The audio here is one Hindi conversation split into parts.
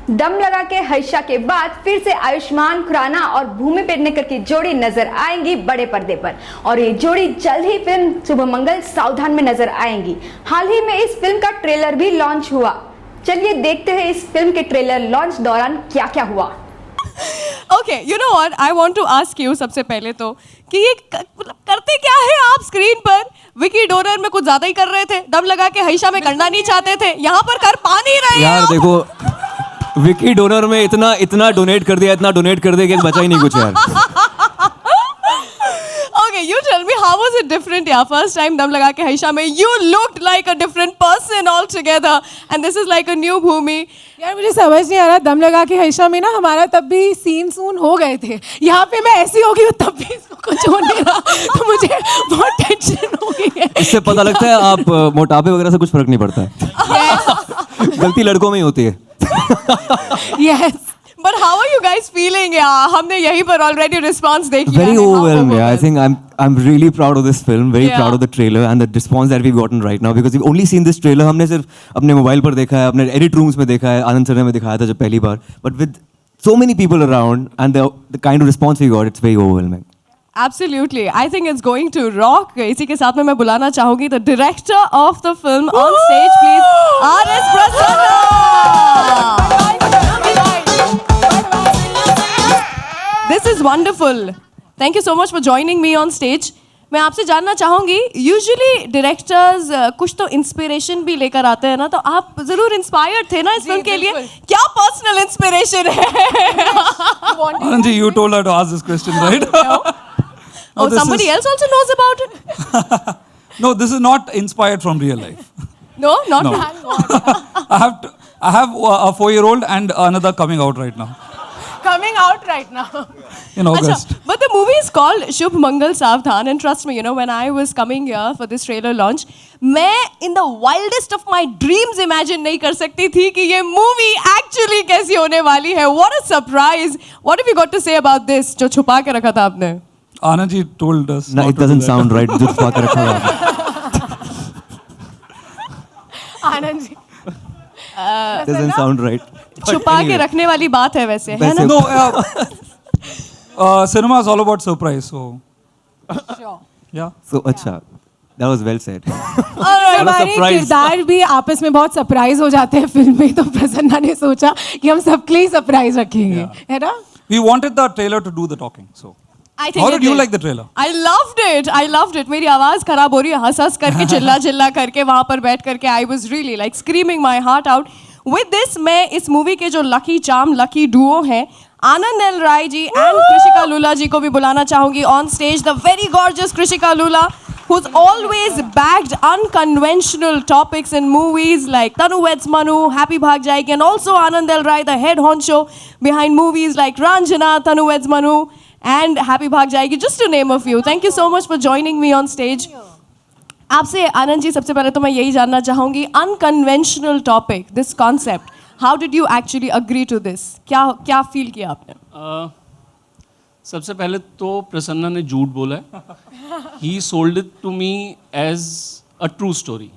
दम लगा के हर्षा के बाद फिर से आयुष्मान खुराना और भूमि पेडनेकर की जोड़ी नजर आएंगी बड़े पर्दे पर और ये जोड़ी जल्द ही फिल्म शुभ मंगल सावधान में नजर आएंगी। हाल ही में इस फिल्म का ट्रेलर भी लॉन्च हुआ। चलिए देखते हैं इस फिल्म के ट्रेलर लॉन्च दौरान क्या क्या हुआ। Okay, you know what, I want to ask you सबसे पहले तो कि ये करते क्या है आप स्क्रीन पर? विकी डोनर में कुछ ज्यादा ही कर रहे थे, दम लगा के हईशा में करना नहीं चाहते थे, यहाँ पर कर पा नहीं रहे यार देखो, विकी डोनर में इतना डोनेट कर दिया कि बचा ही नहीं कुछ यार। Okay, you tell me, how was it different? Yeah, first time दम लगा के हईशा में you looked like a different person altogether, and this is like a new Bhumi. यार मुझे समझ नहीं आ रहा, दम लगा के हईशा में ना हमारा तब भी सीन हो गए थे। यहाँ पे मैं ऐसी हो गई हूँ तब भी इसको कुछ हो नहीं रहा, तो मुझे बहुत टेंशन हो गई है। इससे पता लगता है आप मोटापे वगैरह से कुछ फर्क नहीं पड़ता है। गलती लड़कों में ही होती है। Yes. But how are you guys feeling? Yeah, हमने यहीं पर already response देख लिया Very है। overwhelmed. Yeah, I think I'm really proud of this film. Very Yeah. proud of the trailer and the response that we've gotten right now because we've only seen this trailer. हमने सिर्फ अपने मोबाइल पर देखा है, अपने edit rooms में देखा है, आनंद सर ने में दिखाया था जब पहली बार. But with so many people around and the kind of response we got, it's very overwhelming. Absolutely. I think it's going to rock. इसी के साथ में मैं बुलाना चाहूंगी the director of the film on stage, please, R.S. Prasanna. This is wonderful. Thank you so much for joining me on stage. मैं आपसे जानना चाहूंगी, यूजुअली डायरेक्टर्स कुछ तो इंस्पिरेशन भी लेकर आते हैं ना, तो आप जरूर इंस्पायर्ड थे ना इस फिल्म के लिए? क्या पर्सनल इंस्पिरेशन है? Anand, you told her to ask this question, right? Oh, somebody else also knows about it? No, this is not inspired from real life. No, not No. I have a 4-year-old and another coming out right now Coming out right now. in August. Achha, but the movie is called Shubh Mangal Savdhan, and trust me, you know, when I was coming here for this trailer launch, मैं in the wildest of my dreams imagine नहीं कर सकती थी कि ये movie actually कैसी होने वाली है. What a surprise! What have you got to say about this? जो छुपा के रखा था आपने? Anand ji told us. No, not it to do doesn't that. sound right. जो छुपा के रखा हुआ है. Anand ji, It doesn't sound right. But छुपा के anyway. रखने वाली बात है वैसे, है ना? No, cinema is all about surprise. So sure. yeah. So अच्छा, that was well said. हमारे surprise. किरदार भी आपस में बहुत सरप्राइज हो जाते हैं फिल्म में, तो प्रसन्ना ने सोचा कि हम सबके लिए सरप्राइज रखेंगे, है ना? We wanted the trailer to do the talking. So I think how it did you did. like the trailer? I loved it. I loved it. मेरी आवाज खराब हो रही है, हंस करके चिल्ला करके वहाँ पर बैठ करके I was really like screaming my heart out. With this, मैं इस मूवी के जो लकी चार्म लकी डुओ हैं, आनंद एल राय जी एंड कृषिका लूला जी को भी बुलाना चाहूंगी on stage. The very gorgeous Krishika Lula, who's always bagged unconventional topics in movies like Tanu Weds Manu, Happy Bhag Jayegi, and also Anand L. Rai, the head honcho behind movies like Ranjana, Tanu Weds Manu, and Happy Bhag Jayegi, just to name a few. Thank you so much for joining me on stage. आपसे आनंद जी सबसे पहले तो मैं यही जानना चाहूंगी, unconventional topic, this concept, how did you actually agree to this? क्या फील किया आपने? सबसे पहले तो प्रसन्ना ने झूठ बोला है. He sold it to me as a true story.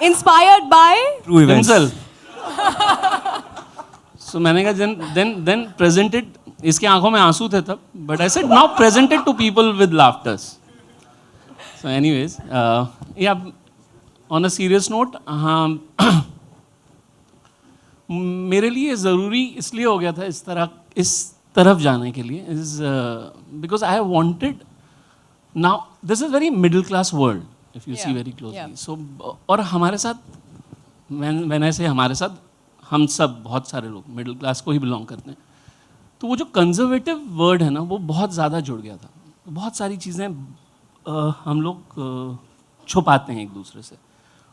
Inspired by True events. So मैंने कहा देन प्रेजेंटेड, इसके आंखों में आंसू थे तब, but I said now presented to people with laughters. So anyways, या ऑन अ सीरियस नोट, हाँ, मेरे लिए ज़रूरी इसलिए हो गया था इस तरफ जाने के लिए, is because I wanted, now this is very middle class world if you see very closely. So और हमारे साथ, मैंने से हमारे साथ हम सब बहुत सारे लोग मिडिल क्लास को ही बिलोंग करते हैं, तो वो जो कंजर्वेटिव वर्ड है ना, वो बहुत ज़्यादा जुड़ गया था. बहुत सारी चीज़ें हम लोग छुपाते हैं एक दूसरे से,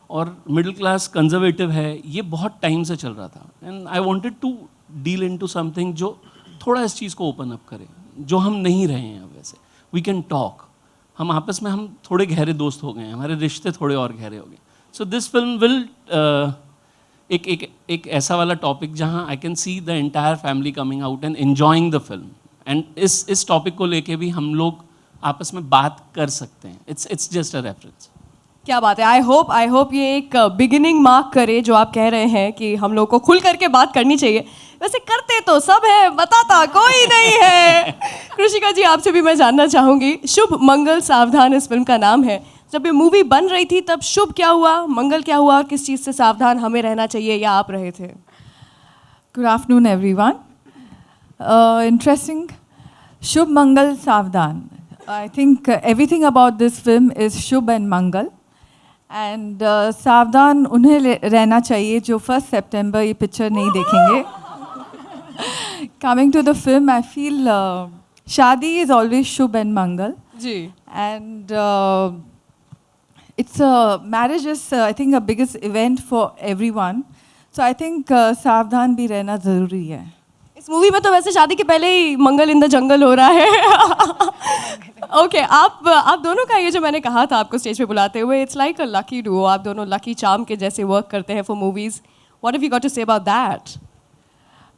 और मिडिल क्लास कंजर्वेटिव है, ये बहुत टाइम से चल रहा था. And I wanted to deal into something जो थोड़ा इस चीज़ को ओपन अप करे, जो हम नहीं रहे हैं अब वैसे. वी कैन टॉक, हम आपस में हम थोड़े गहरे दोस्त हो गए हैं, हमारे रिश्ते थोड़े और गहरे हो गए. सो दिस फिल्म विल एक ऐसा वाला टॉपिक जहाँ I can see the entire family coming out and enjoying the film, and इस टॉपिक को लेके भी हम लोग आपस में बात कर सकते हैं. It's just a reference. क्या बात है. आई होप ये एक बिगिनिंग मार्क करे जो आप कह रहे हैं कि हम लोग को खुल करके बात करनी चाहिए. वैसे करते तो सब है, बताता कोई नहीं है. कृषिका जी, आपसे भी मैं जानना चाहूंगी, शुभ मंगल सावधान इस फिल्म का नाम है. जब ये मूवी बन रही थी तब शुभ क्या हुआ, मंगल क्या हुआ, किस चीज़ से सावधान हमें रहना चाहिए या आप रहे थे? Good afternoon, everyone. Interesting. Shubh Mangal Savdhan. I think everything about this film is Shubh and Mangal. And Savdhan उन्हें रहना चाहिए जो 1 September ये पिक्चर नहीं देखेंगे. Coming to the film, I feel शादी is always Shubh and Mangal. Ji. And it's marriage is I think a biggest event for everyone. So I think सावधान भी रहना ज़रूरी है. इस मूवी में तो वैसे शादी के पहले ही मंगल इन द जंगल हो रहा है. ओके, आप दोनों का ये जो मैंने कहा था आपको स्टेज पे बुलाते हुए, it's like a lucky duo. आप दोनों लकी चार्म के जैसे वर्क करते हैं for movies. What have you got to say about that?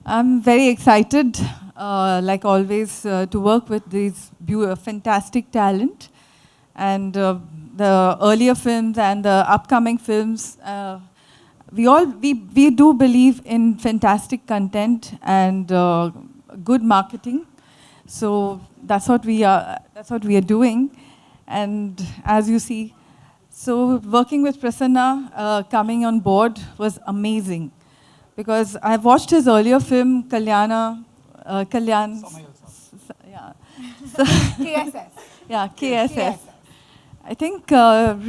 I'm very excited, like always, to work with these fantastic talent, and the earlier films and the upcoming films. We do believe in fantastic content and good marketing, so that's what we are doing. And as you see, so working with Prasanna coming on board was amazing, because I've watched his earlier film Kalyan. KSS. Yeah, KSS. I think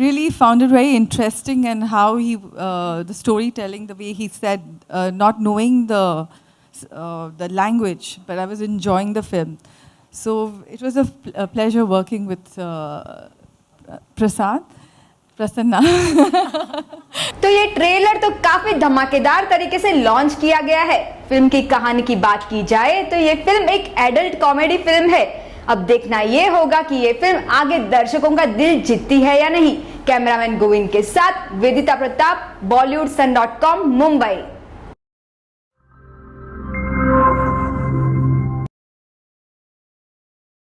really found it very interesting, and how he the storytelling, the way he said, not knowing the language, but I was enjoying the film. So it was a pleasure working with Prasanna. तो ये ट्रेलर तो काफी धमाकेदार तरीके से लॉन्च किया गया है. फिल्म की कहानी की बात की जाए तो ये फिल्म एक एडल्ट कॉमेडी फिल्म है. अब देखना ये होगा कि ये फिल्म आगे दर्शकों का दिल जीतती है या नहीं. कैमरामैन गोविंद के साथ वेदिता प्रताप, bollywoodsun.com, मुंबई.